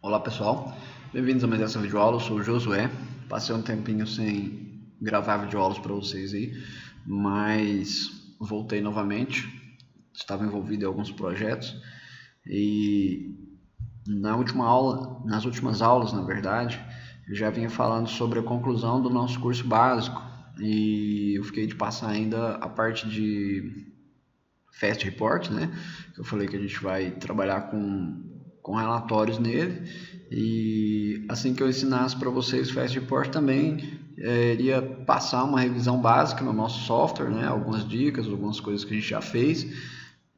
Olá pessoal, bem-vindos a mais essa videoaula. Eu sou o Josué. Passei um tempinho sem gravar videoaulas para vocês aí, mas voltei novamente. Estava envolvido em alguns projetos e nas últimas aulas, na verdade, eu já vinha falando sobre a conclusão do nosso curso básico e eu fiquei de passar ainda a parte de Fast Report, né? Eu falei que a gente vai trabalhar com relatórios nele, e assim que eu ensinasse para vocês o Fast Report também iria passar uma revisão básica no nosso software, né? Algumas dicas, algumas coisas que a gente já fez,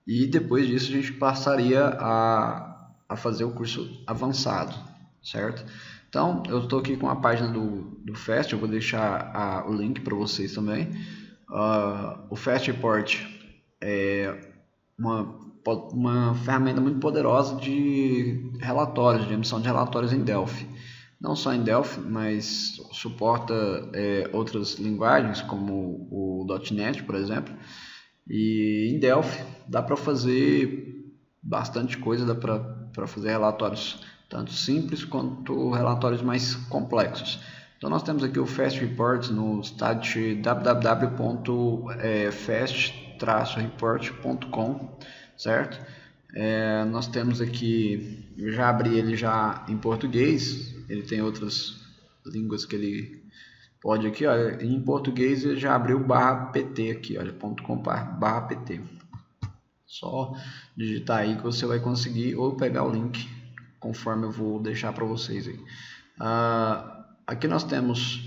e depois disso a gente passaria a fazer o curso avançado, certo? Então eu estou aqui com a página do Fast, eu vou deixar o link para vocês também. O Fast Report é uma ferramenta muito poderosa de relatórios, de emissão de relatórios em Delphi. Não só em Delphi, mas suporta outras linguagens, como o .NET, por exemplo. E em Delphi dá para fazer bastante coisa, dá para fazer relatórios tanto simples quanto relatórios mais complexos. Então nós temos aqui o Fast Reports no site www.fast-report.com, certo? Nós temos aqui, eu já abri ele já em português, ele tem outras línguas que ele pode aqui, olha, em português ele já abriu /pt aqui, olha, .com/pt. Só digitar aí que você vai conseguir, ou pegar o link conforme eu vou deixar para vocês aí. Aqui nós temos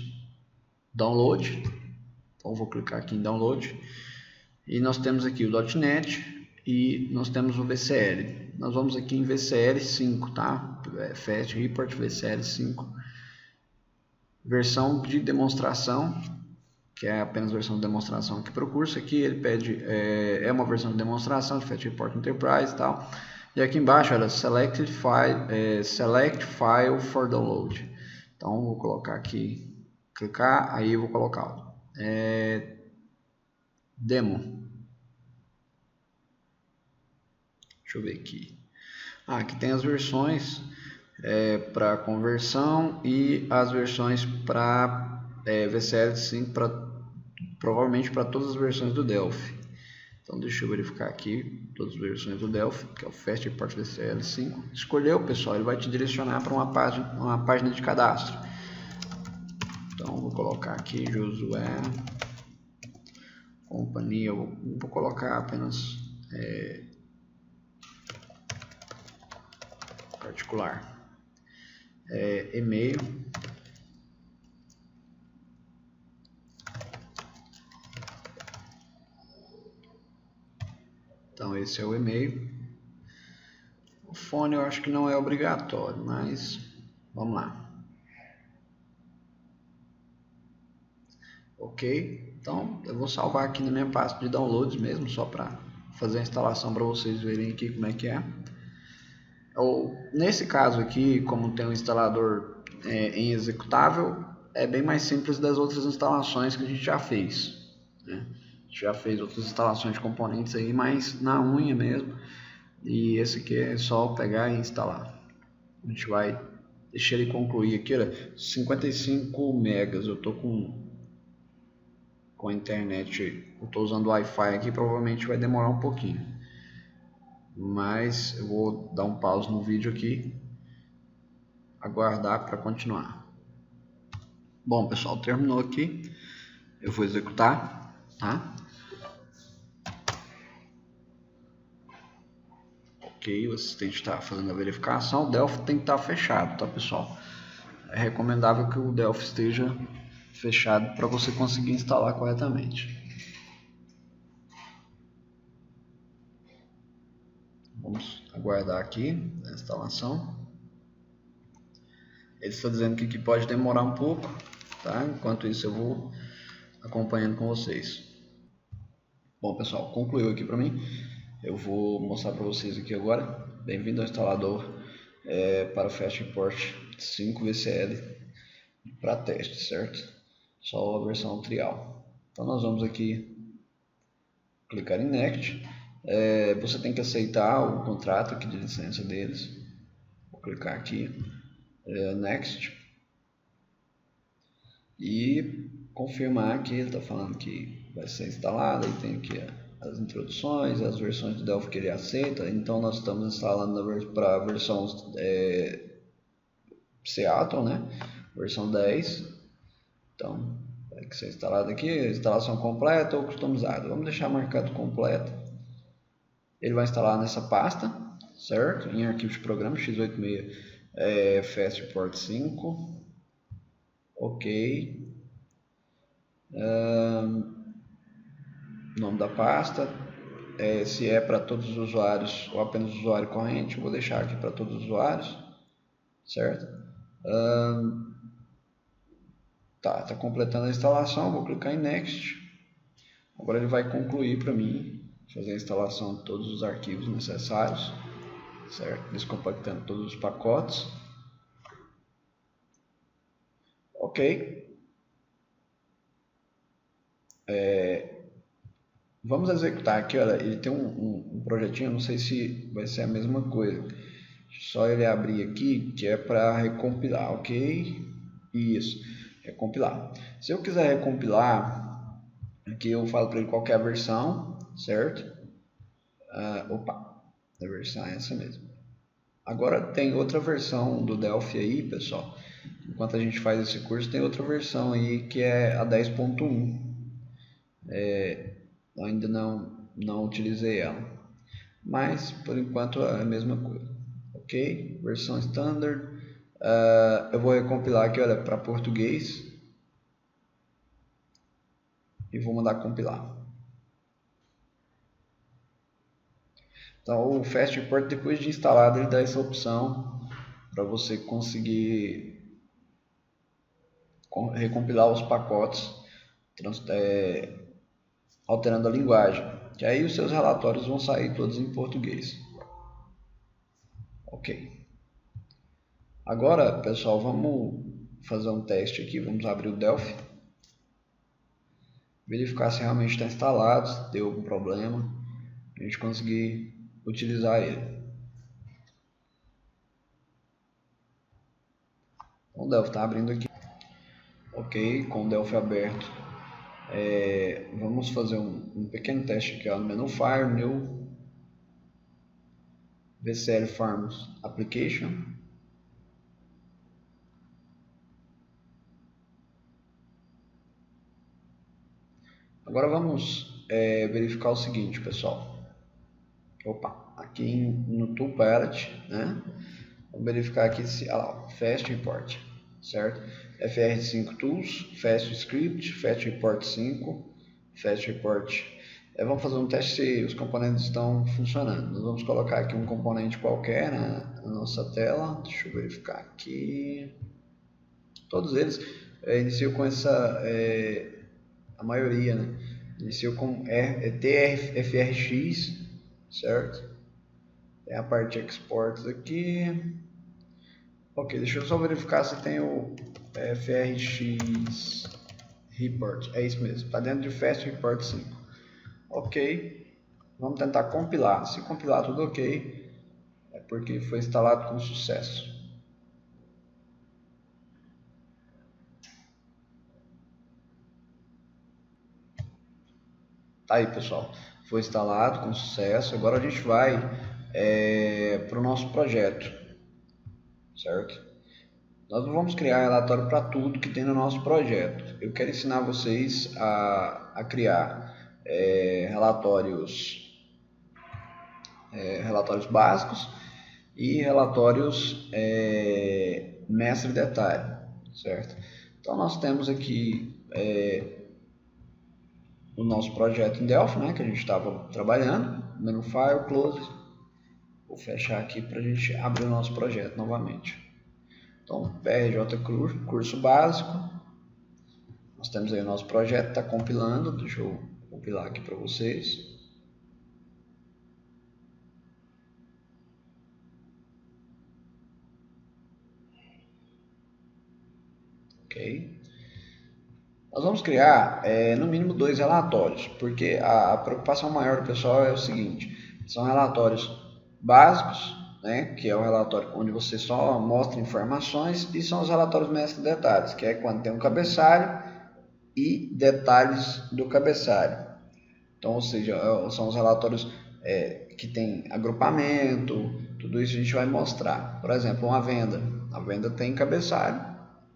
download, então vou clicar aqui em download, e nós temos aqui o .NET e nós temos o VCL. Nós vamos aqui em VCL 5, tá? Fast Report VCL 5, versão de demonstração, que é apenas versão de demonstração aqui para o curso. Aqui ele pede, uma versão de demonstração de Fast Report Enterprise e tal. E aqui embaixo, olha, select file for download. Então vou colocar aqui, clicar, aí eu vou colocar demo. Deixa eu ver aqui. Aqui tem as versões para conversão e as versões para VCL 5, provavelmente para todas as versões do Delphi. Então deixa eu verificar aqui todas as versões do Delphi, que é o Fast Report VCL 5. Escolheu, pessoal, ele vai te direcionar para uma página de cadastro. Então vou colocar aqui Josué companhia, vou colocar apenas particular, e-mail, então esse é o e-mail. O fone eu acho que não é obrigatório, mas vamos lá. Ok, então eu vou salvar aqui na minha pasta de downloads mesmo, só para fazer a instalação para vocês verem aqui como é que é. Nesse caso aqui, como tem um instalador em executável, é bem mais simples das outras instalações que a gente já fez, né? A gente já fez outras instalações de componentes aí, mas na unha mesmo. E esse aqui é só pegar e instalar. A gente vai deixar ele concluir aqui, olha, 55 megas. Eu tô com a internet, eu tô usando o Wi-Fi aqui, provavelmente vai demorar um pouquinho, mas eu vou dar um pause no vídeo aqui, aguardar para continuar. Bom, pessoal, terminou aqui, eu vou executar, tá? Ok, o assistente está fazendo a verificação. O Delphi tem que estar fechado, tá, pessoal? É recomendável que o Delphi esteja fechado para você conseguir instalar corretamente. Vamos aguardar aqui a instalação. Ele está dizendo que pode demorar um pouco, tá? Enquanto isso eu vou acompanhando com vocês. Bom, pessoal, concluiu aqui para mim. Eu vou mostrar para vocês aqui agora. Bem-vindo ao instalador para o Fast Report 5 VCL para teste, certo? Só a versão trial. Então nós vamos aqui clicar em Next. Você tem que aceitar o contrato aqui de licença deles. Vou clicar aqui, Next, e confirmar que ele está falando que vai ser instalado. Aí tem aqui as introduções, as versões do Delphi que ele aceita. Então nós estamos instalando para a versão Seattle, né? Versão 10. Então vai ser instalado aqui, instalação completa ou customizada. Vamos deixar marcado completo. Ele vai instalar nessa pasta, certo? Em arquivo de programa x86 Fast Report 5. Ok. Nome da pasta. Se é para todos os usuários ou apenas usuário corrente, eu vou deixar aqui para todos os usuários, certo? Tá completando a instalação, vou clicar em Next. Agora ele vai concluir para mim, fazer a instalação de todos os arquivos necessários, certo? Descompactando todos os pacotes. Ok. Vamos executar aqui, olha, ele tem um projetinho, não sei se vai ser a mesma coisa. Só ele abrir aqui, que é para recompilar, ok? Isso, recompilar. Se eu quiser recompilar, aqui eu falo para ele qual que é a versão, certo? A versão é essa mesmo. Agora tem outra versão do Delphi aí, pessoal. Enquanto a gente faz esse curso, tem outra versão aí que é a 10.1. Ainda não utilizei ela, mas por enquanto é a mesma coisa. Ok, versão standard. Eu vou recompilar aqui, olha, para português e vou mandar compilar. Então o Fast Report, depois de instalado, ele dá essa opção para você conseguir recompilar os pacotes, alterando a linguagem, que aí os seus relatórios vão sair todos em português. Ok. Agora, pessoal, vamos fazer um teste aqui. Vamos abrir o Delphi, verificar se realmente está instalado, se deu algum problema, a gente conseguir utilizar ele. Então, o Delphi está abrindo aqui. Ok, com o Delphi aberto, vamos fazer um pequeno teste aqui, ó, no menu File, New, VCL Farms Application. Agora vamos verificar o seguinte, pessoal. Aqui no Tool Palette, né? Vamos verificar aqui se, Fast Report, certo? FR5 Tools, Fast Script, Fast Report 5, Fast Report. Vamos fazer um teste se os componentes estão funcionando. Nós vamos colocar aqui um componente qualquer na nossa tela. Deixa eu verificar aqui. Todos eles iniciam com essa, a maioria, né? Iniciou com TFRX, certo? Tem a parte Exports aqui. Ok, deixa eu só verificar se tem o FRX Report. É isso mesmo, está dentro de Fast Report 5. Ok, vamos tentar compilar. Se compilar tudo ok, é porque foi instalado com sucesso. Tá aí, pessoal, foi instalado com sucesso. Agora a gente vai para o nosso projeto, certo? Nós não vamos criar relatório para tudo que tem no nosso projeto. Eu quero ensinar vocês a criar relatórios básicos e relatórios mestre detalhe, certo? Então nós temos aqui o nosso projeto em Delphi, né, que a gente estava trabalhando, menu File, Close. Vou fechar aqui para a gente abrir o nosso projeto novamente. Então, PRJ curso básico. Nós temos aí o nosso projeto, está compilando. Deixa eu compilar aqui para vocês. Ok. Nós vamos criar no mínimo 2 relatórios, porque a preocupação maior do pessoal é o seguinte: são relatórios básicos né, que é o relatório onde você só mostra informações, e são os relatórios mestre detalhes, que é quando tem um cabeçalho e detalhes do cabeçalho. Então, ou seja, são os relatórios que tem agrupamento, tudo isso a gente vai mostrar. Por exemplo, uma venda. A venda tem cabeçalho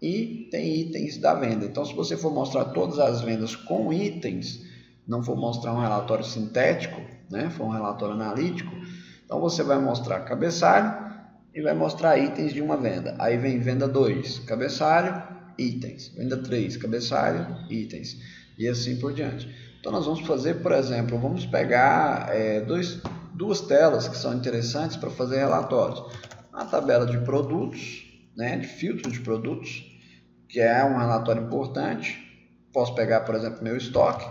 e tem itens da venda. Então, se você for mostrar todas as vendas com itens, não for mostrar um relatório sintético, né, for um relatório analítico, então você vai mostrar cabeçalho e vai mostrar itens de uma venda. Aí vem venda 2, cabeçalho, itens. Venda 3, cabeçalho, itens. E assim por diante. Então nós vamos fazer, por exemplo, vamos pegar duas telas que são interessantes para fazer relatórios. A tabela de produtos, né, de filtro de produtos, que é um relatório importante. Posso pegar, por exemplo, meu estoque,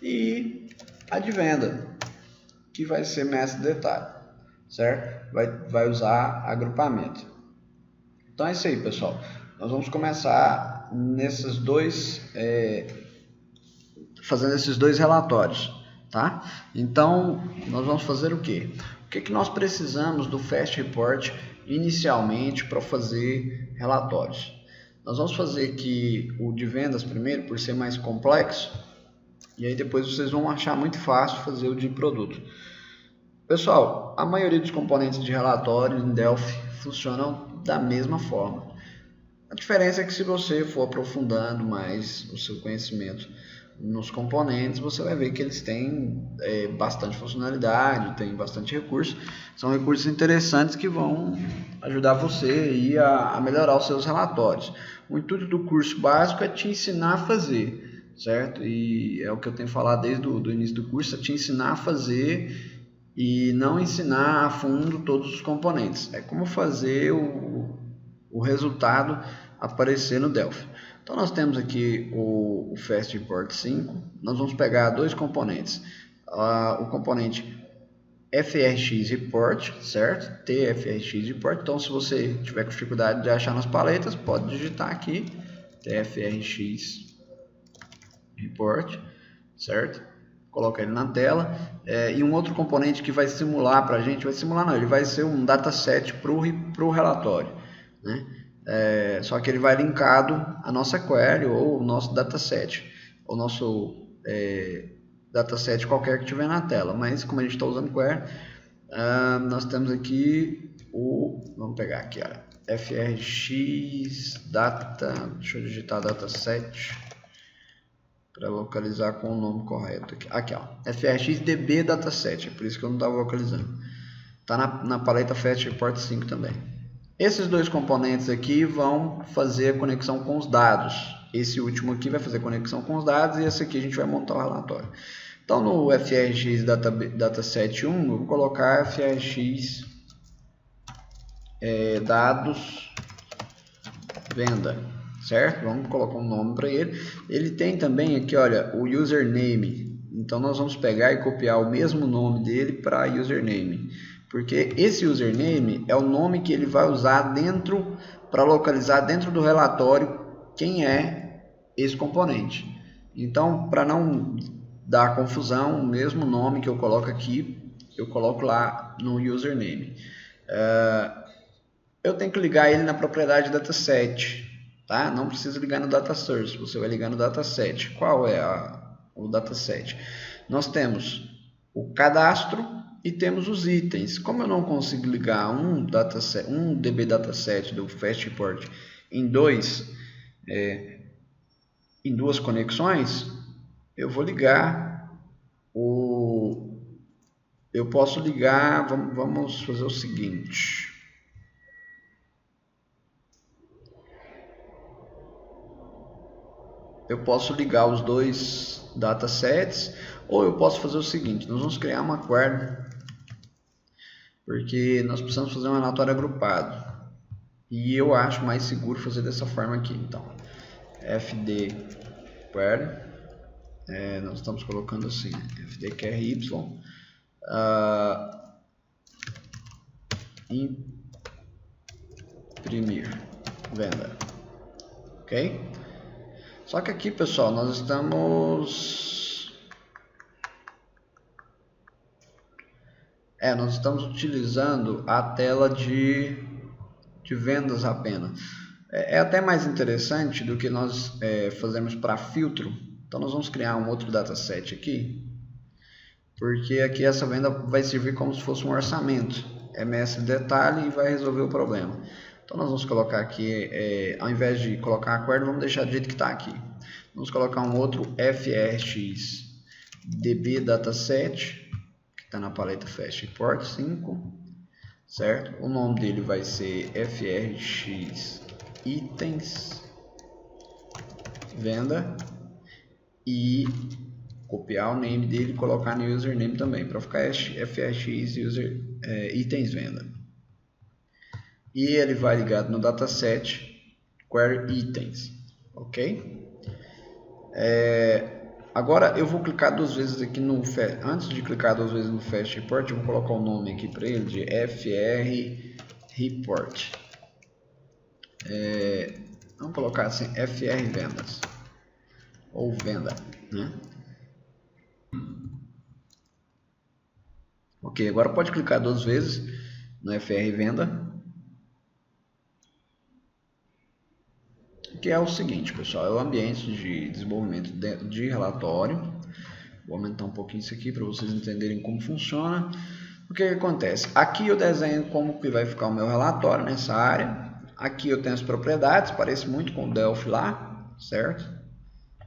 e a de venda, que vai ser mestre detalhe, certo? Vai usar agrupamento. Então é isso aí, pessoal. Nós vamos começar fazendo esses dois relatórios, tá? Então, nós vamos fazer o quê? O que nós precisamos do Fast Report inicialmente para fazer relatórios? Nós vamos fazer aqui o de vendas primeiro, por ser mais complexo, e aí depois vocês vão achar muito fácil fazer o de produto. Pessoal, a maioria dos componentes de relatório em Delphi funcionam da mesma forma. A diferença é que se você for aprofundando mais o seu conhecimento nos componentes, você vai ver que eles têm bastante funcionalidade, tem bastante recurso. São recursos interessantes que vão ajudar você aí a melhorar os seus relatórios. O intuito do curso básico é te ensinar a fazer, certo? E é o que eu tenho falado desde o início do curso, é te ensinar a fazer e não ensinar a fundo todos os componentes. É como fazer o resultado aparecer no Delphi. Então nós temos aqui o Fast Report 5, nós vamos pegar dois componentes, o componente FRX Report, certo? TFRX Report. Então se você tiver com dificuldade de achar nas paletas, pode digitar aqui TFRX Report, certo? Coloca ele na tela. E um outro componente que vai simular para a gente, ele vai ser um dataset para o relatório, né? Só que ele vai linkado à nossa query ou o nosso dataset, o nosso dataset qualquer que tiver na tela. Mas como a gente está usando query, nós temos aqui vamos pegar aqui, olha, FRX data, deixa eu digitar dataset para localizar com o nome correto aqui, ó, FRX DB dataset, é por isso que eu não estava localizando. Está na paleta Fast Report 5 também. Esses dois componentes aqui vão fazer a conexão com os dados. Esse último aqui vai fazer conexão com os dados e esse aqui a gente vai montar o relatório. Então no FRX Dataset 1 eu vou colocar FRX dados venda, certo? Vamos colocar um nome para ele. Ele tem também aqui, olha, o username. Então nós vamos pegar e copiar o mesmo nome dele para username. Porque esse username é o nome que ele vai usar para localizar dentro do relatório quem é esse componente. Então, para não dar confusão, o mesmo nome que eu coloco aqui, eu coloco lá no username. Eu tenho que ligar ele na propriedade dataset, tá? Não precisa ligar no data source, você vai ligar no dataset. Qual é o dataset? Nós temos o cadastro e temos os itens. Como eu não consigo ligar um DB dataset do Fast Report em duas conexões, eu vou ligar eu posso ligar, vamos fazer o seguinte. Eu posso ligar os dois datasets, ou eu posso fazer o seguinte, nós vamos criar uma query, porque nós precisamos fazer um relatório agrupado, e eu acho mais seguro fazer dessa forma aqui. Então, fd query, nós estamos colocando assim, fd qry, imprimir venda, ok? Só que aqui, pessoal, nós estamos Nós estamos utilizando a tela de vendas apenas. É até mais interessante do que nós fazermos para filtro. Então nós vamos criar um outro dataset aqui, porque aqui essa venda vai servir como se fosse um orçamento. MS detalhe e vai resolver o problema. Então nós vamos colocar aqui, ao invés de colocar acordo, vamos deixar do jeito que está aqui. Vamos colocar um outro FRX DB dataset, que está na paleta Fast Report 5, certo? O nome dele vai ser FRX itens venda e copiar o name dele e colocar no username também, para ficar FRX itens venda. E ele vai ligado no dataset query itens, ok? Agora eu vou clicar duas vezes aqui no antes de clicar duas vezes no Fast Report, eu vou colocar o nome aqui para ele de FR Report. Vamos colocar assim FR vendas ou venda, né? Ok, agora pode clicar duas vezes no FR venda, que é o seguinte, pessoal, é o ambiente de desenvolvimento de relatório. Vou aumentar um pouquinho isso aqui para vocês entenderem como funciona. O que acontece? Aqui eu desenho como que vai ficar o meu relatório nessa área. Aqui eu tenho as propriedades, parece muito com o Delphi lá, certo?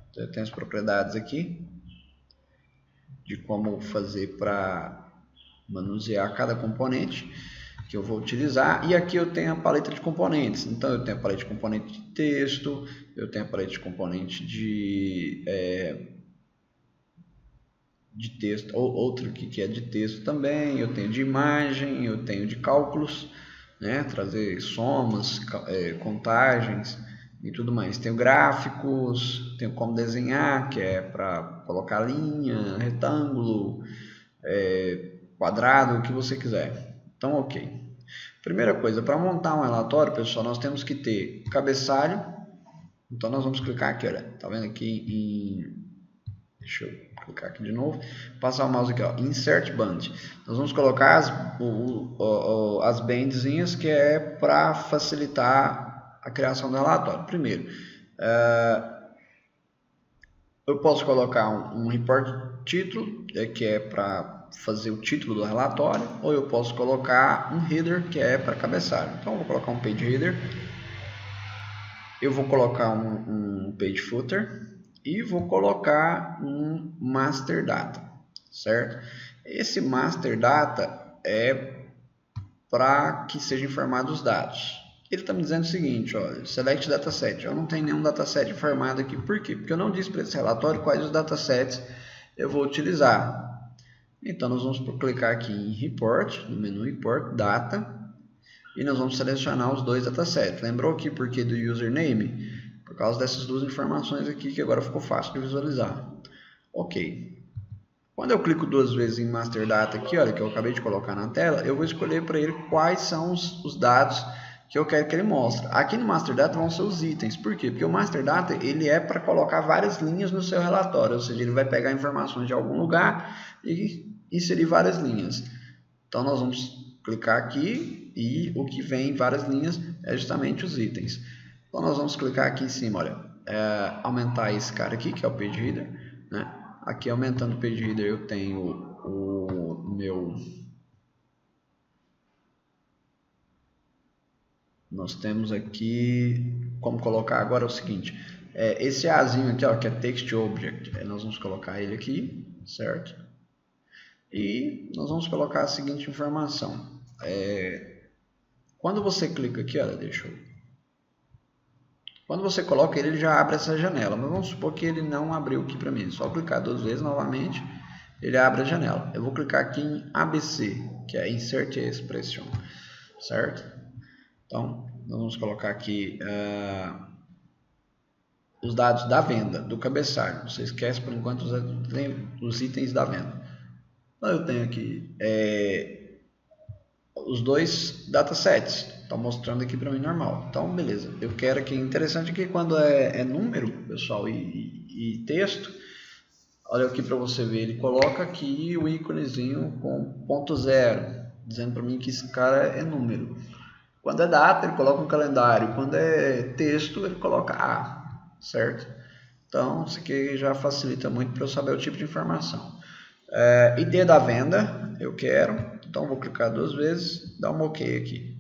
Então, eu tenho as propriedades aqui de como fazer para manusear cada componente que eu vou utilizar, e aqui eu tenho a paleta de componentes. Então eu tenho a paleta de componente de texto, eu tenho a paleta de componente de texto, ou outro que é de texto também, eu tenho de imagem, eu tenho de cálculos, né, trazer somas, contagens e tudo mais. Tenho gráficos, tenho como desenhar, que é para colocar linha, retângulo, quadrado, o que você quiser. Então, ok. Primeira coisa, para montar um relatório, pessoal, nós temos que ter cabeçalho. Então, nós vamos clicar aqui, olha, tá vendo aqui em... Deixa eu clicar aqui de novo. Passar o mouse aqui, ó, Insert Band. Nós vamos colocar as bandzinhas, que é para facilitar a criação do relatório. Primeiro, eu posso colocar um report título, que é para fazer o título do relatório, ou eu posso colocar um header, que é para cabeçalho. Então eu vou colocar um page header, eu vou colocar um page footer e vou colocar um master data, certo? Esse master data é para que sejam informados os dados. Ele está me dizendo o seguinte, olha, select dataset. Eu não tenho nenhum dataset informado aqui. Por quê? Porque eu não disse para esse relatório quais os datasets eu vou utilizar. Então, nós vamos clicar aqui em Report, no menu Report, Data, e nós vamos selecionar os dois datasets. Lembrou aqui por que do username? Por causa dessas duas informações aqui, que agora ficou fácil de visualizar. Ok. Quando eu clico duas vezes em Master Data aqui, olha, que eu acabei de colocar na tela, eu vou escolher para ele quais são os dados que eu quero que ele mostre. Aqui no Master Data vão ser os itens. Por quê? Porque o Master Data ele é para colocar várias linhas no seu relatório, ou seja, ele vai pegar informações de algum lugar e inserir várias linhas. Então nós vamos clicar aqui e o que vem em várias linhas é justamente os itens. Então nós vamos clicar aqui em cima, olha, aumentar esse cara aqui, que é o Page Header, né? Aqui aumentando o Page Header eu tenho o meu... Nós temos aqui, como colocar agora é o seguinte, esse Azinho aqui, ó, que é Text Object, nós vamos colocar ele aqui, certo? E nós vamos colocar a seguinte informação, quando você clica aqui, olha, quando você coloca ele já abre essa janela, mas vamos supor que ele não abriu aqui para mim, só clicar duas vezes novamente, ele abre a janela. Eu vou clicar aqui em ABC, que é Insert Expression, certo? Então, nós vamos colocar aqui os dados da venda, do cabeçalho. Você esquece por enquanto os itens da venda. Então, eu tenho aqui os dois datasets. Está mostrando aqui para mim normal. Então, beleza. Eu quero que interessante que quando é número, pessoal, e texto, olha aqui para você ver, ele coloca aqui o íconezinho com ponto zero, dizendo para mim que esse cara é número. Quando é data, ele coloca um calendário. Quando é texto, ele coloca A, certo? Então, isso aqui já facilita muito para eu saber o tipo de informação. ID da venda, eu quero. Então, vou clicar 2 vezes, dar um OK aqui.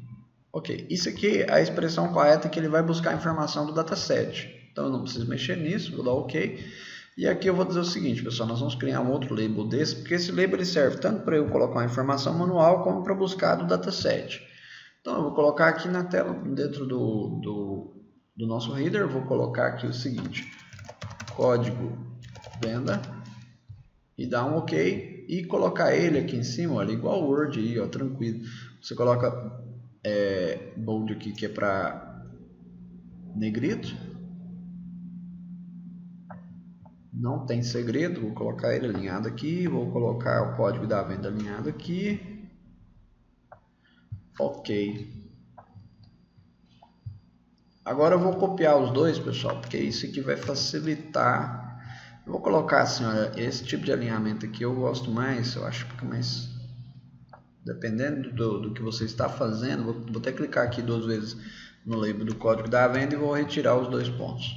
Ok, isso aqui é a expressão correta que ele vai buscar a informação do dataset. Então, eu não preciso mexer nisso, vou dar OK. E aqui eu vou dizer o seguinte, pessoal, nós vamos criar um outro label desse, porque esse label ele serve tanto para eu colocar uma informação manual, como para buscar do dataset. Então, eu vou colocar aqui na tela, dentro do nosso header, eu vou colocar aqui o seguinte, código venda, e dar um OK, e colocar ele aqui em cima, olha, igual o Word aí, ó, tranquilo. Você coloca bold aqui, que é para negrito. Não tem segredo, vou colocar ele alinhado aqui, vou colocar o código da venda alinhado aqui. Ok. Agora eu vou copiar os dois, pessoal, porque isso aqui vai facilitar. Eu vou colocar assim, olha, esse tipo de alinhamento aqui eu gosto mais, eu acho que fica mais... Dependendo do que você está fazendo, vou até clicar aqui 2 vezes no label do código da venda e vou retirar os 2 pontos.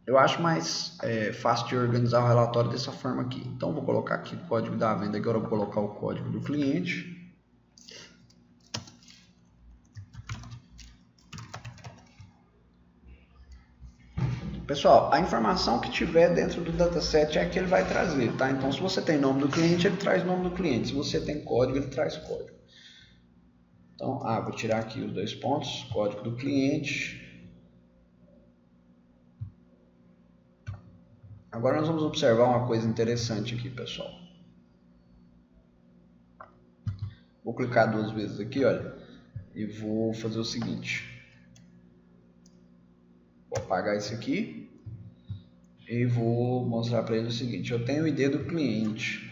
Eu acho mais fácil de organizar o relatório dessa forma aqui. Então, vou colocar aqui o código da venda, agora eu vou colocar o código do cliente. Pessoal, a informação que tiver dentro do dataset é a que ele vai trazer, tá? Então, se você tem nome do cliente, ele traz nome do cliente. Se você tem código, ele traz código. Então, vou tirar aqui os 2 pontos, código do cliente. Agora nós vamos observar uma coisa interessante aqui, pessoal. Vou clicar 2 vezes aqui, olha, e vou fazer o seguinte. Vou apagar isso aqui e vou mostrar para ele o seguinte. Eu tenho o ID do cliente.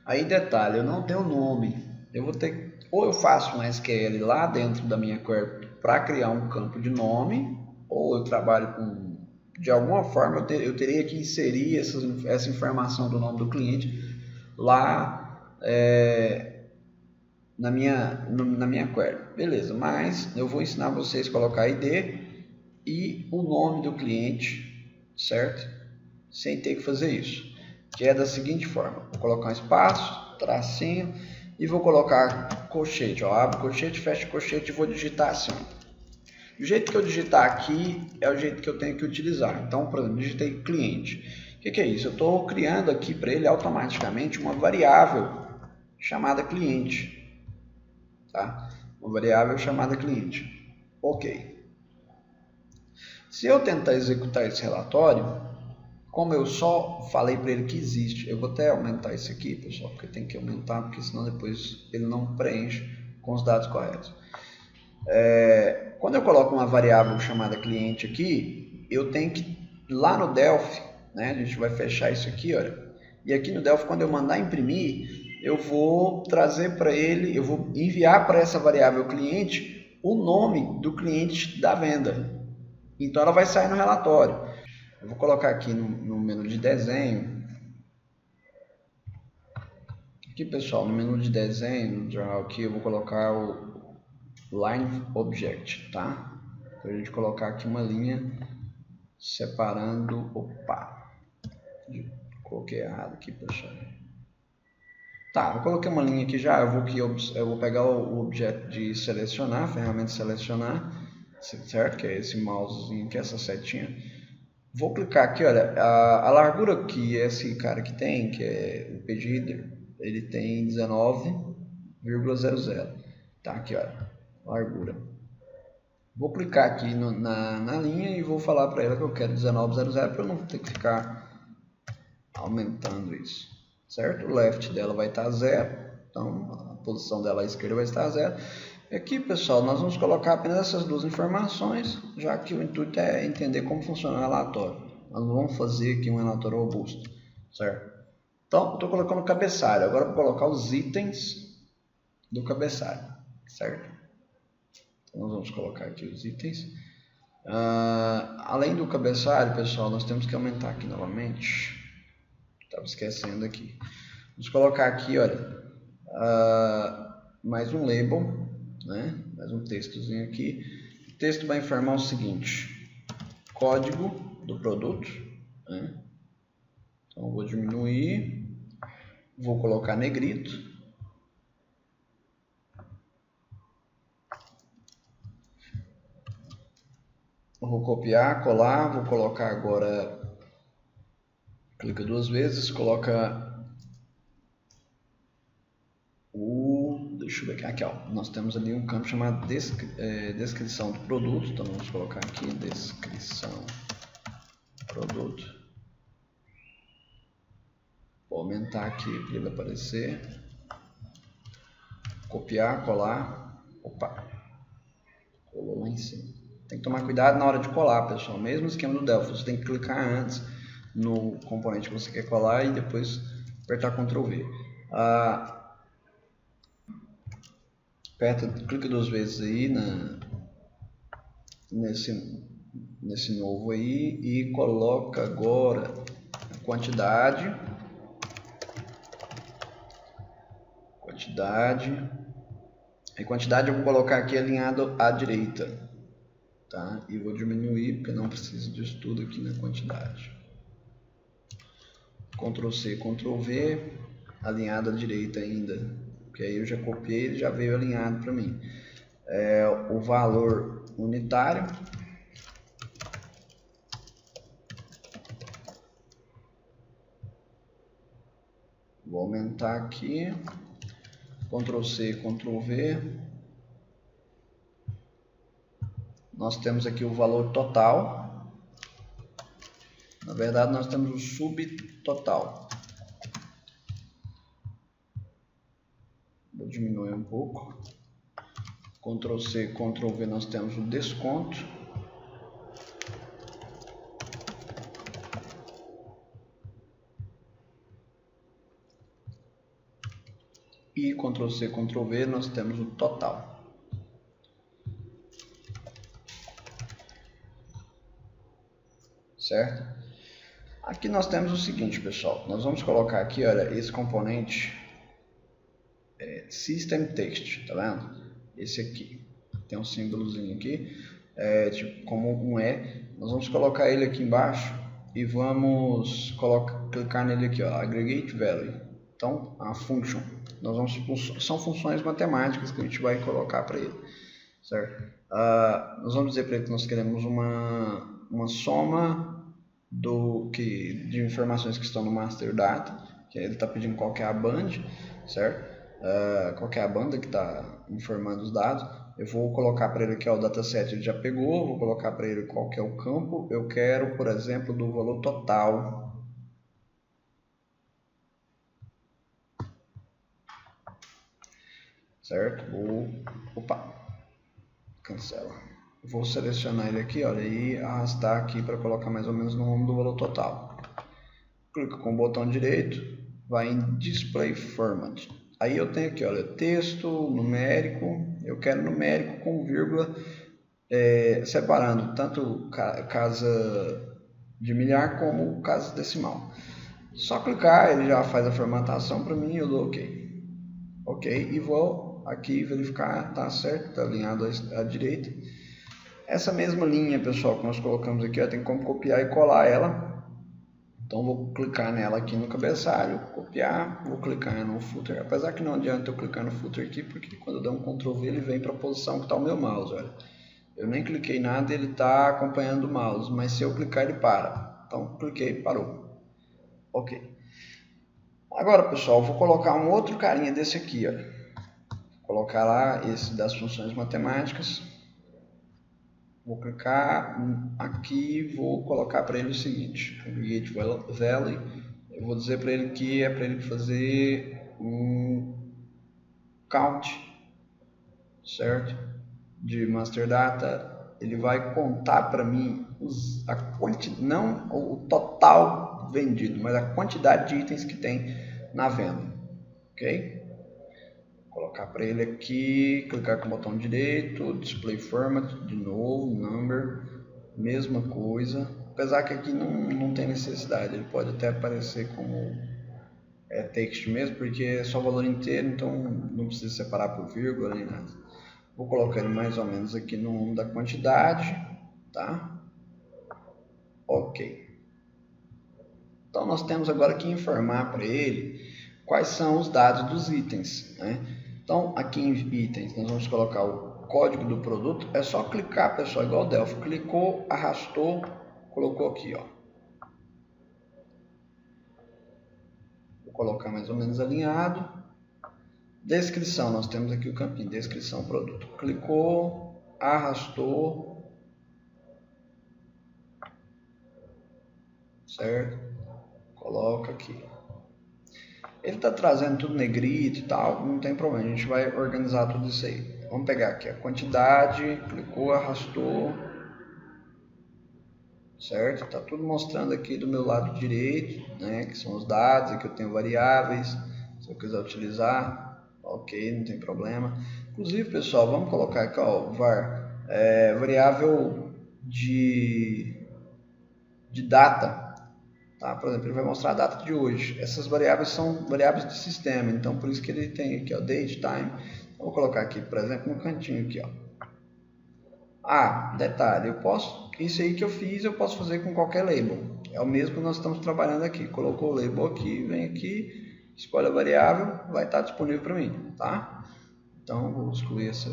Aí, detalhe, eu não tenho nome. Eu vou ter, ou eu faço um SQL lá dentro da minha query para criar um campo de nome, ou eu trabalho com... De alguma forma eu teria que inserir essa informação do nome do cliente lá na minha query. Beleza, mas eu vou ensinar vocês a colocar ID e o nome do cliente, certo? Sem ter que fazer isso. Que é da seguinte forma. Vou colocar um espaço, tracinho e vou colocar colchete. Ó, abre colchete, fecha colchete e vou digitar assim. O jeito que eu digitar aqui é o jeito que eu tenho que utilizar. Então, por exemplo, digitei cliente. O que é isso? Eu estou criando aqui para ele automaticamente uma variável chamada cliente. Tá? Uma variável chamada cliente. Ok. Se eu tentar executar esse relatório, como eu só falei para ele que existe, eu vou até aumentar isso aqui, pessoal, porque tem que aumentar, porque senão depois ele não preenche com os dados corretos. Quando eu coloco uma variável chamada cliente aqui, eu tenho que, lá no Delphi, né, a gente vai fechar isso aqui, olha, e aqui no Delphi, quando eu mandar imprimir, eu vou trazer para ele, eu vou enviar para essa variável cliente o nome do cliente da venda. Então ela vai sair no relatório. Eu vou colocar aqui no menu de desenho. Aqui, pessoal, no menu de desenho, no Draw aqui, eu vou colocar o Line Object, tá? Para a gente colocar aqui uma linha separando. Opa! Coloquei errado aqui, pessoal. Tá, eu coloquei uma linha aqui já. Eu vou pegar o objeto de selecionar, a ferramenta de selecionar, certo? Que é esse mousezinho aqui, essa setinha. Vou clicar aqui, olha, a largura que esse cara aqui tem, que é o page header, ele tem 19,00. Tá, aqui, olha, largura. Vou clicar aqui na linha e vou falar para ela que eu quero 19,00 para eu não ter que ficar aumentando isso, certo? O left dela vai estar 0, então a posição dela à esquerda vai estar 0. Aqui, pessoal, nós vamos colocar apenas essas 2 informações, já que o intuito é entender como funciona o relatório. Nós não vamos fazer aqui um relatório robusto, certo? Então, estou colocando o cabeçalho. Agora, vou colocar os itens do cabeçalho, certo? Então, nós vamos colocar aqui os itens. Além do cabeçalho, pessoal, nós temos que aumentar aqui novamente. Estava esquecendo aqui. Vamos colocar aqui, olha, mais um label, né? Mais um textozinho aqui. O texto vai informar o seguinte: código do produto, né? Então eu vou diminuir, vou colocar negrito. Vou copiar, colar, vou colocar agora, clica duas vezes, coloca deixa eu ver aqui, ó, nós temos ali um campo chamado descrição do produto, então vamos colocar aqui descrição produto. Vou aumentar aqui para ele aparecer, copiar, colar, opa, colou lá em cima. Tem que tomar cuidado na hora de colar, pessoal. Mesmo esquema do Delphi, você tem que clicar antes no componente que você quer colar e depois apertar Ctrl V. Clica duas vezes aí nesse novo aí e coloca agora a quantidade. A quantidade eu vou colocar aqui alinhado à direita. Tá? E vou diminuir, porque não preciso disso tudo aqui na quantidade. Ctrl C, Ctrl V, alinhado à direita ainda, porque aí eu já copiei, ele já veio alinhado para mim. O valor unitário. Vou aumentar aqui, Ctrl C, Ctrl V. Nós temos aqui o valor total. Na verdade, nós temos o subtotal. Vou diminuir um pouco. Ctrl C, Ctrl V, nós temos o desconto. E Ctrl C, Ctrl V, nós temos o total. Certo? Aqui nós temos o seguinte, pessoal. Nós vamos colocar aqui, olha, esse componente System Text, tá vendo? Esse aqui. Tem um símbolozinho aqui, tipo como um E. Nós vamos colocar ele aqui embaixo e vamos clicar nele aqui, ó, Aggregate Value. Então, a function. São funções matemáticas que a gente vai colocar para ele, certo? Nós vamos dizer para ele que nós queremos uma soma de informações que estão no master data, que ele está pedindo qual que é a band, certo? Qual que é a banda que está informando os dados. Eu vou colocar para ele aqui, ó, o dataset ele já pegou, vou colocar para ele qual que é o campo. Eu quero, por exemplo, do valor total. Certo? Opa, cancela. Vou selecionar ele aqui, olha, e arrastar aqui para colocar mais ou menos no rumo do valor total. Clica com o botão direito, vai em Display Format. Aí eu tenho aqui, olha, texto, numérico, eu quero numérico com vírgula, separando tanto casa de milhar como casa decimal. Só clicar, ele já faz a formatação para mim, eu dou OK. OK, e vou aqui verificar, tá certo, tá alinhado à direita. Essa mesma linha, pessoal, que nós colocamos aqui, ó, tem como copiar e colar ela. Então vou clicar nela aqui no cabeçalho, copiar, vou clicar no footer. Apesar que não adianta eu clicar no footer aqui, porque quando eu der um Ctrl V ele vem para a posição que está o meu mouse, olha. Eu nem cliquei nada, ele está acompanhando o mouse, mas se eu clicar ele para. Então cliquei, parou. OK. Agora, pessoal, vou colocar um outro carinha desse aqui, olha. Vou colocar lá esse das funções matemáticas. Vou clicar aqui, vou colocar para ele o seguinte, Aggregate Value. Eu vou dizer para ele que é para ele fazer um count, certo? De master data. Ele vai contar para mim não o total vendido, mas a quantidade de itens que tem na venda, ok? Colocar para ele aqui, clicar com o botão direito, Display Format, de novo, Number, mesma coisa, apesar que aqui não tem necessidade, ele pode até aparecer como text mesmo, porque é só valor inteiro, então não precisa separar por vírgula nem nada. Vou colocar ele mais ou menos aqui no 1 da quantidade, tá? Ok. Então nós temos agora que informar para ele quais são os dados dos itens, né? Então aqui em itens nós vamos colocar o código do produto, é só clicar, pessoal, igual o Delphi, clicou, arrastou, colocou aqui, ó. Vou colocar mais ou menos alinhado. Descrição, nós temos aqui o campinho, descrição produto. Clicou, arrastou, certo? Coloca aqui. Ele está trazendo tudo negrito e tal, não tem problema, a gente vai organizar tudo isso aí. Vamos pegar aqui a quantidade, clicou, arrastou, certo? Está tudo mostrando aqui do meu lado direito, né? Que são os dados, aqui eu tenho variáveis, se eu quiser utilizar, ok, não tem problema. Inclusive, pessoal, vamos colocar aqui, ó, var, variável de data. Tá? Por exemplo, ele vai mostrar a data de hoje. Essas variáveis são variáveis de sistema, então por isso que ele tem aqui, ó, date, time. Eu vou colocar aqui, por exemplo, no cantinho aqui, ó. Ah, detalhe, isso aí que eu fiz, eu posso fazer com qualquer label. É o mesmo que nós estamos trabalhando aqui. Colocou o label aqui, vem aqui, escolhe a variável, vai estar disponível para mim, tá? Então, vou excluir esse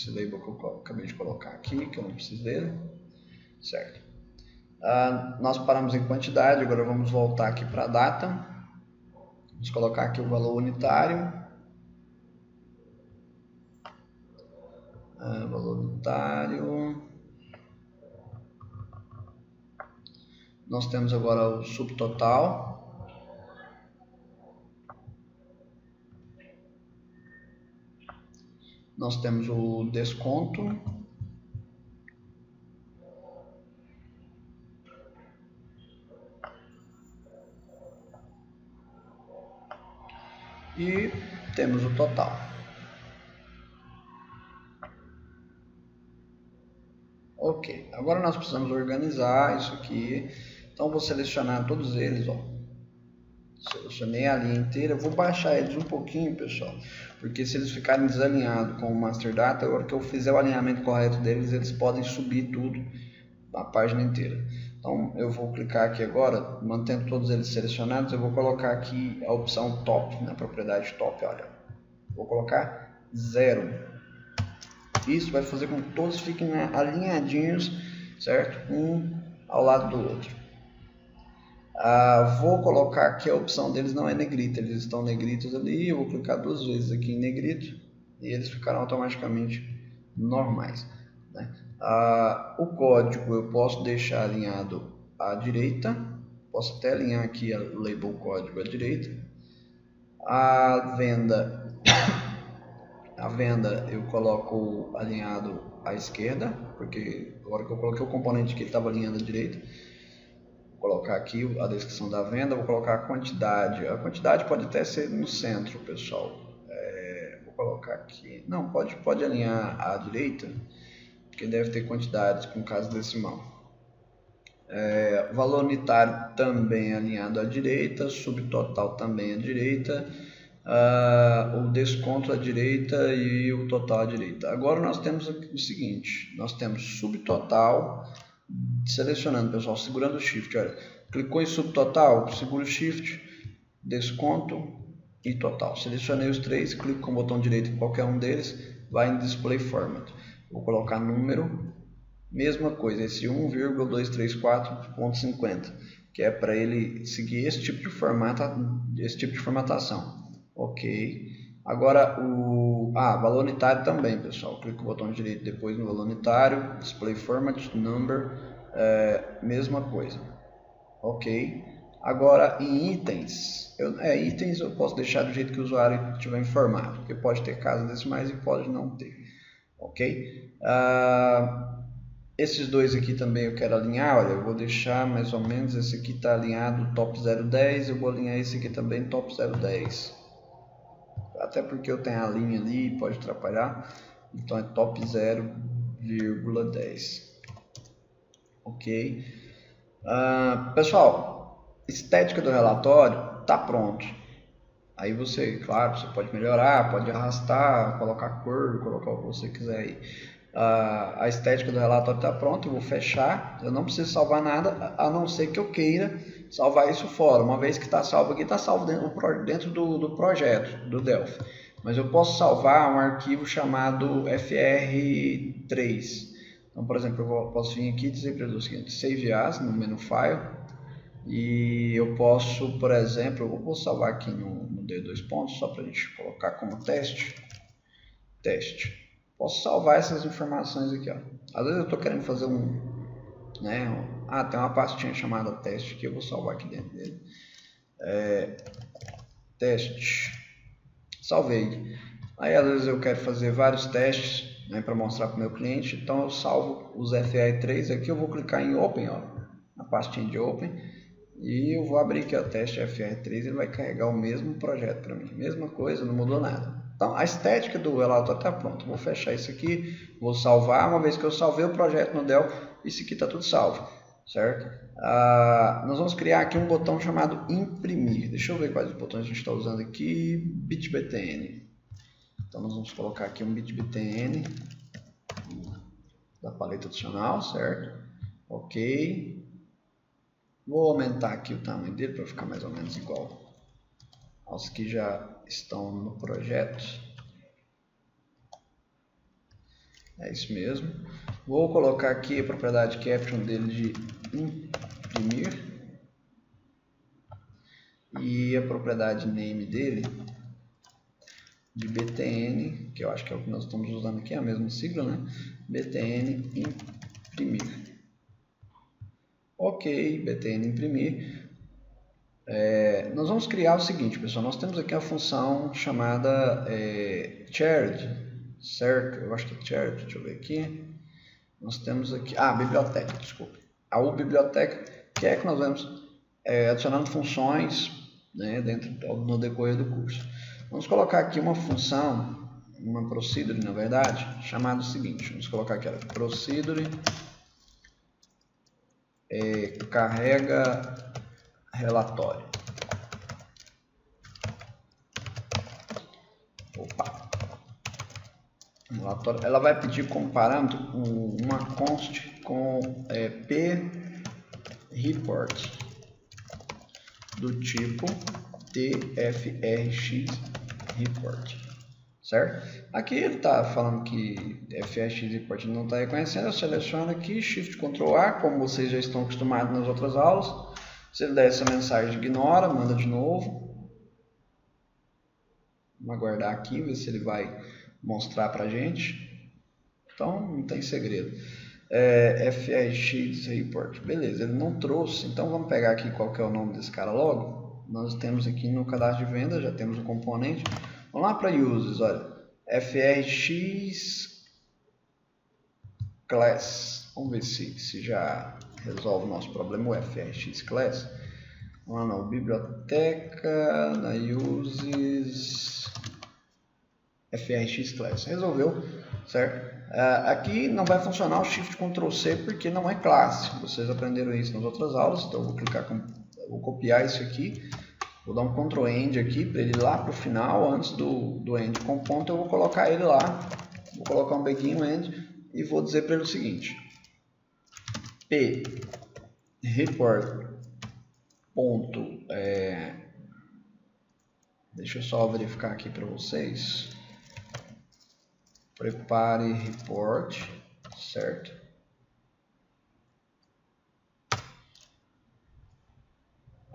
label que eu acabei de colocar aqui, que eu não preciso dele, certo? Nós paramos em quantidade, agora vamos voltar aqui para a data. Vamos colocar aqui o valor unitário. Valor unitário. Nós temos agora o subtotal. Nós temos o desconto. E temos o total. Ok, agora nós precisamos organizar isso aqui. Então vou selecionar todos eles, ó. Selecionei a linha inteira, vou baixar eles um pouquinho, pessoal, porque se eles ficarem desalinhados com o Master Data, a hora que eu fizer o alinhamento correto deles, eles podem subir tudo na página inteira. Então eu vou clicar aqui agora, mantendo todos eles selecionados, eu vou colocar aqui a opção top, na propriedade top, olha, vou colocar 0. Isso vai fazer com que todos fiquem alinhadinhos, certo? Um ao lado do outro. Vou colocar aqui a opção deles não é negrito, eles estão negritos ali, eu vou clicar 2 vezes aqui em negrito e eles ficarão automaticamente normais, né? O código eu posso deixar alinhado à direita, posso até alinhar aqui o label código à direita. A venda eu coloco alinhado à esquerda, porque agora que eu coloquei o componente que estava alinhando à direita. Vou colocar aqui a descrição da venda, vou colocar a quantidade. A quantidade pode até ser no centro, pessoal. Vou colocar aqui. Não, pode alinhar à direita, porque deve ter quantidades com caso decimal. Valor unitário também alinhado à direita, subtotal também à direita, o desconto à direita e o total à direita. Agora nós temos o seguinte, nós temos subtotal, selecionando, pessoal, segurando o Shift, olha, clicou em subtotal, segura o Shift, desconto e total. Selecionei os três, clico com o botão direito em qualquer um deles, vai em Display Format. Vou colocar número, mesma coisa, esse 1,234.50, que é para ele seguir esse tipo de formatação. Ok. Agora valor unitário também, pessoal. Clico com o botão direito depois no valor unitário, Display Format, Number, mesma coisa. Ok. Agora em itens, itens eu posso deixar do jeito que o usuário estiver informado, porque pode ter casas decimais e pode não ter. Ok. Esses dois aqui também eu quero alinhar, olha, eu vou deixar mais ou menos, esse aqui está alinhado top 010, eu vou alinhar esse aqui também top 010. Até porque eu tenho a linha ali, pode atrapalhar, então é top 0,10. Ok. Pessoal, estética do relatório está pronto. Aí você, claro, você pode melhorar, pode arrastar, colocar cor, colocar o que você quiser aí. A estética do relatório está pronta, eu vou fechar. Eu não preciso salvar nada, a não ser que eu queira salvar isso fora. Uma vez que está salvo aqui, está salvo dentro do projeto, do Delphi. Mas eu posso salvar um arquivo chamado FR3. Então, por exemplo, eu posso vir aqui e dizer para ele o seguinte: Save As no menu File. E eu posso, por exemplo, eu vou salvar aqui no D2 pontos, só para a gente colocar como teste. Posso salvar essas informações aqui, ó. Às vezes eu estou querendo fazer tem uma pastinha chamada teste que eu vou salvar aqui dentro dele. Teste. Salvei. Aí às vezes eu quero fazer vários testes, né, para mostrar para o meu cliente. Então eu salvo os FR3 aqui, eu vou clicar em Open, ó, na pastinha de Open. E eu vou abrir aqui o teste FR3, ele vai carregar o mesmo projeto para mim. Mesma coisa, não mudou nada. Então, a estética do relatório está pronta. Vou fechar isso aqui, vou salvar. Uma vez que eu salvei o projeto no Delphi, isso aqui está tudo salvo, certo? Nós vamos criar aqui um botão chamado Imprimir. Deixa eu ver quais botões a gente está usando aqui. BitBTN. Então, nós vamos colocar aqui um BitBTN da paleta adicional, certo? Ok. Vou aumentar aqui o tamanho dele para ficar mais ou menos igual aos que já estão no projeto. É isso mesmo. Vou colocar aqui a propriedade caption dele de imprimir. E a propriedade name dele de btn, que eu acho que é o que nós estamos usando aqui, é a mesma sigla, né? btn imprimir. Ok, btn imprimir. Nós vamos criar o seguinte, pessoal. Nós temos aqui a função chamada shared, certo? Eu acho que é shared, deixa eu ver aqui. Nós temos aqui, biblioteca, desculpa. A biblioteca, que é que nós vamos adicionando funções, né, no decorrer do curso. Vamos colocar aqui uma função, uma procedure, na verdade, chamada o seguinte. Vamos colocar aqui, procedure carrega relatório. Relatório. Ela vai pedir como parâmetro uma const com p-report do tipo tfrx report, certo? Aqui ele está falando que FRX report não está reconhecendo. Eu seleciono aqui, Shift Ctrl A, como vocês já estão acostumados nas outras aulas. Se ele der essa mensagem, ignora, manda de novo. Vamos aguardar aqui, ver se ele vai mostrar para a gente. Então, não tem segredo. FRX report. Beleza, ele não trouxe. Então, vamos pegar aqui qual que é o nome desse cara logo. Nós temos aqui no cadastro de venda, já temos o componente. Vamos lá para users, olha, FRX class. Vamos ver se já resolve o nosso problema, o FRX class. Vamos lá na biblioteca, na uses, FRX class. Resolveu, certo? Aqui não vai funcionar o Shift Ctrl C porque não é classe. Vocês aprenderam isso nas outras aulas, então eu vou clicar vou copiar isso aqui. Vou dar um Ctrl End aqui para ele ir lá para o final, antes do End com ponto, eu vou colocar ele lá. Vou colocar um beguinho End e vou dizer para ele o seguinte: p report ponto, deixa eu só verificar aqui para vocês. Prepare report, certo?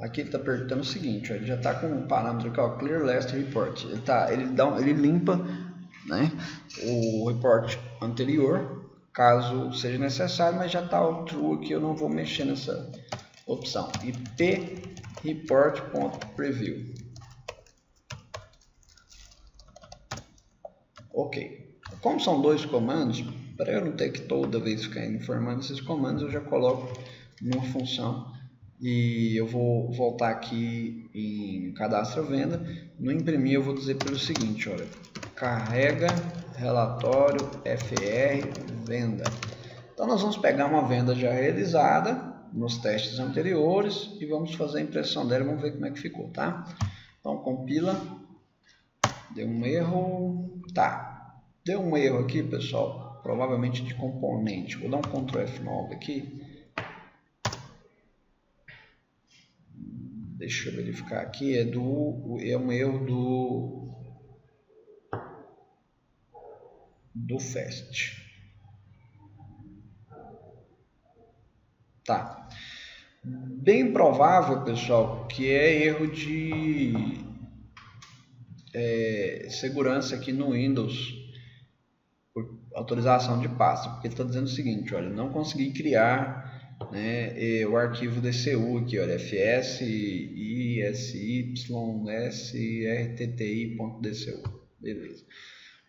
Aqui ele está perguntando o seguinte, ó, ele já está com um parâmetro aqui, ó, Clear Last Report. Ele limpa, né, o report anterior, caso seja necessário, mas já está o true aqui, eu não vou mexer nessa opção. E p-report.preview. Ok. Como são dois comandos, para eu não ter que toda vez ficar informando esses comandos, eu já coloco numa função. E eu vou voltar aqui em cadastro venda. No imprimir eu vou dizer pelo seguinte, olha, carrega relatório FR venda. Então nós vamos pegar uma venda já realizada nos testes anteriores e vamos fazer a impressão dela, vamos ver como é que ficou, tá? Então compila, deu um erro, tá, deu um erro aqui, pessoal, provavelmente de componente. Vou dar um Ctrl F9 aqui. Deixa eu verificar aqui, é um erro do Fast. Tá. Bem provável, pessoal, que é erro de segurança aqui no Windows, por autorização de pasta, porque ele está dizendo o seguinte, olha, não consegui criar, né, o arquivo DCU aqui, olha, fsysrtti.dcu, beleza.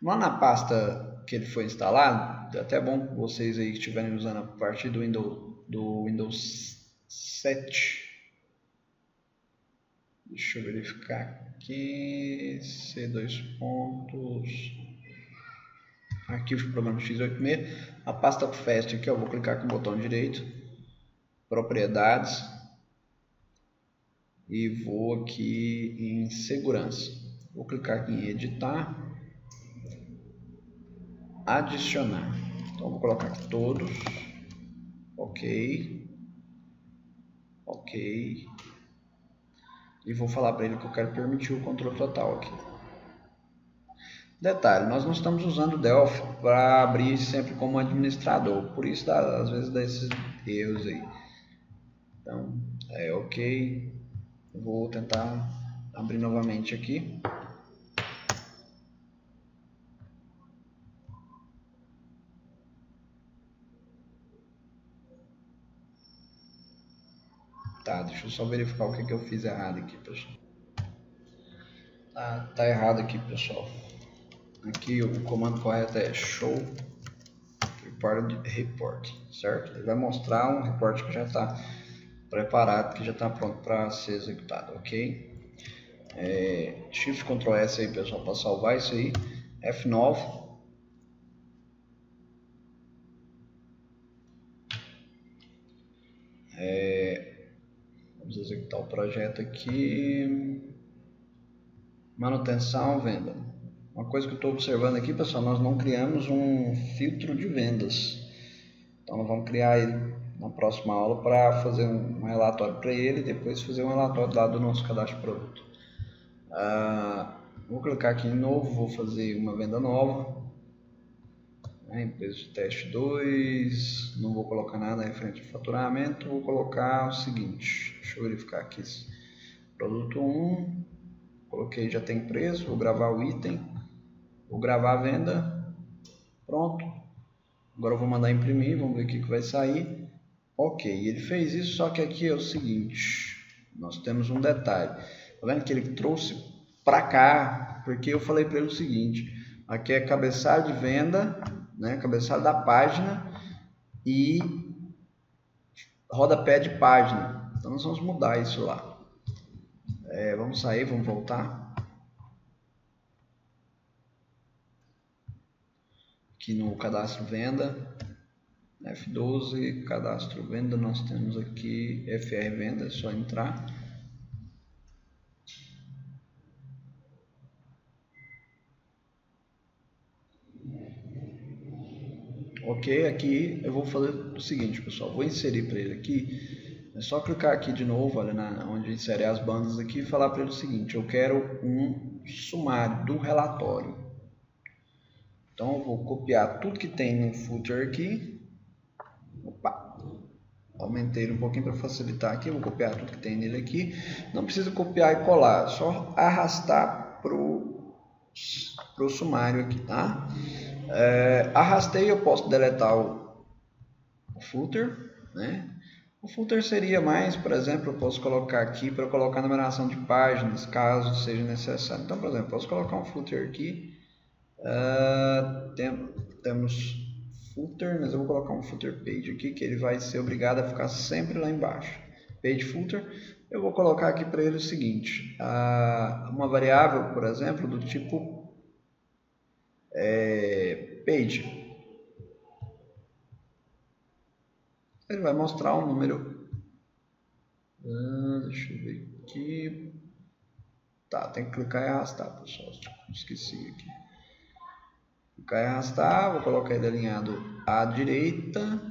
Lá na pasta que ele foi instalado, é até bom vocês aí que estiverem usando a partir do Windows 7. Deixa eu verificar aqui, C2 pontos, arquivo de programa x86, a pasta Fast aqui, eu vou clicar com o botão direito, propriedades, e vou aqui em segurança, vou clicar aqui em editar, adicionar, então vou colocar aqui todos, ok, e vou falar para ele que eu quero permitir o controle total aqui. Detalhe, nós não estamos usando o Delphi para abrir sempre como administrador, por isso às vezes dá esses erros aí. Então, ok, vou tentar abrir novamente aqui. Tá, deixa eu só verificar o que eu fiz errado aqui, pessoal. Tá errado aqui, pessoal. Aqui o comando correto é show report, certo? Ele vai mostrar um report que já está preparado, que já está pronto para ser executado, ok? Shift Ctrl S aí, pessoal, para salvar isso aí. F9. Vamos executar o projeto aqui. Manutenção, venda. Uma coisa que eu estou observando aqui, pessoal, nós não criamos um filtro de vendas. Então nós vamos criar ele na próxima aula para fazer um relatório para ele e depois fazer um relatório lá do nosso cadastro de produto. Vou clicar aqui em novo, vou fazer uma venda nova. Empresa de teste 2, não vou colocar nada referente ao faturamento, vou colocar o seguinte, deixa eu verificar aqui, produto 1, coloquei, já tem preço, vou gravar o item, vou gravar a venda, pronto, agora eu vou mandar imprimir, vamos ver o que vai sair, ok, ele fez isso, só que aqui é o seguinte, nós temos um detalhe, tá vendo que ele trouxe para cá, porque eu falei para ele o seguinte, aqui é cabeçalho de venda, né, cabeçalho da página e rodapé de página. Então nós vamos mudar isso lá. Vamos sair, vamos voltar. Aqui no cadastro venda, F12, cadastro venda, nós temos aqui FR venda, é só entrar. Ok, aqui eu vou fazer o seguinte, pessoal, vou inserir para ele aqui, é só clicar aqui de novo, olha, onde insere as bandas aqui e falar para ele o seguinte, eu quero um sumário do relatório. Então eu vou copiar tudo que tem no footer aqui, opa, aumentei um pouquinho para facilitar aqui, vou copiar tudo que tem nele aqui, não precisa copiar e colar, só arrastar pro sumário aqui, tá? Arrastei, eu posso deletar o footer, né? O footer seria mais, por exemplo, eu posso colocar aqui para colocar a numeração de páginas, caso seja necessário. Então, por exemplo, posso colocar um footer aqui. Temos footer, mas eu vou colocar um footer page aqui, que ele vai ser obrigado a ficar sempre lá embaixo. Page footer, eu vou colocar aqui para ele o seguinte, uma variável, por exemplo, do tipo page. ele vai mostrar um número. Deixa eu ver aqui. Tá, tem que clicar e arrastar, pessoal. Esqueci aqui. Clicar e arrastar, vou colocar ele alinhado à direita.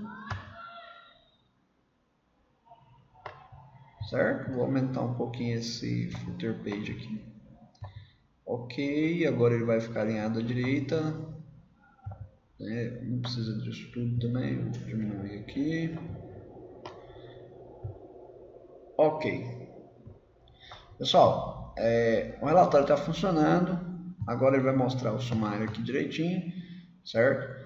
Certo? Vou aumentar um pouquinho esse footer page aqui. Ok, agora ele vai ficar alinhado à direita. Não precisa disso tudo também, vou diminuir aqui. Ok. Pessoal, o relatório está funcionando. Agora ele vai mostrar o sumário aqui direitinho, certo?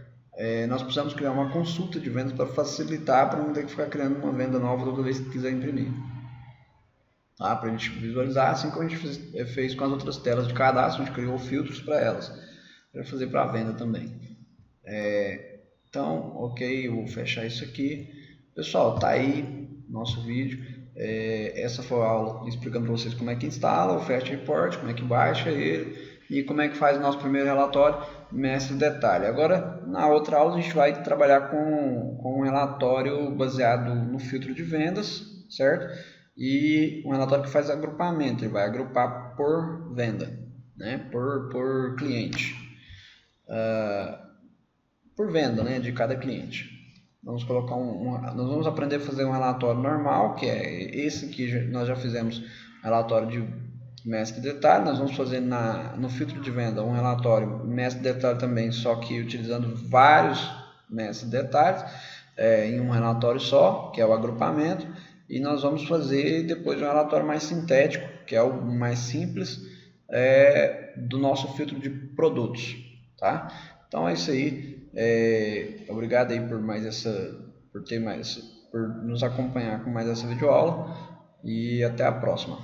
Nós precisamos criar uma consulta de vendas para facilitar, para não ter que ficar criando uma venda nova toda vez que quiser imprimir. Tá? Para a gente visualizar, assim como a gente fez com as outras telas de cadastro, a gente criou filtros para elas, para fazer para a venda também. Então, ok, eu vou fechar isso aqui. Pessoal, tá aí nosso vídeo. Essa foi a aula explicando para vocês como é que instala o Fast Report, como é que baixa ele e como é que faz o nosso primeiro relatório, mestre detalhe. Agora, na outra aula, a gente vai trabalhar com um relatório baseado no filtro de vendas, certo? E um relatório que faz agrupamento, ele vai agrupar por venda, né? por cliente. Por venda, né, de cada cliente. Vamos colocar nós vamos aprender a fazer um relatório normal, que é esse que nós já fizemos, relatório de mestre detalhe. Nós vamos fazer no filtro de venda um relatório mestre detalhe também, só que utilizando vários mestre detalhes em um relatório só, que é o agrupamento. E nós vamos fazer depois um relatório mais sintético, que é o mais simples, do nosso filtro de produtos, tá? Então é isso aí. Obrigado aí por nos acompanhar com mais essa videoaula e até a próxima.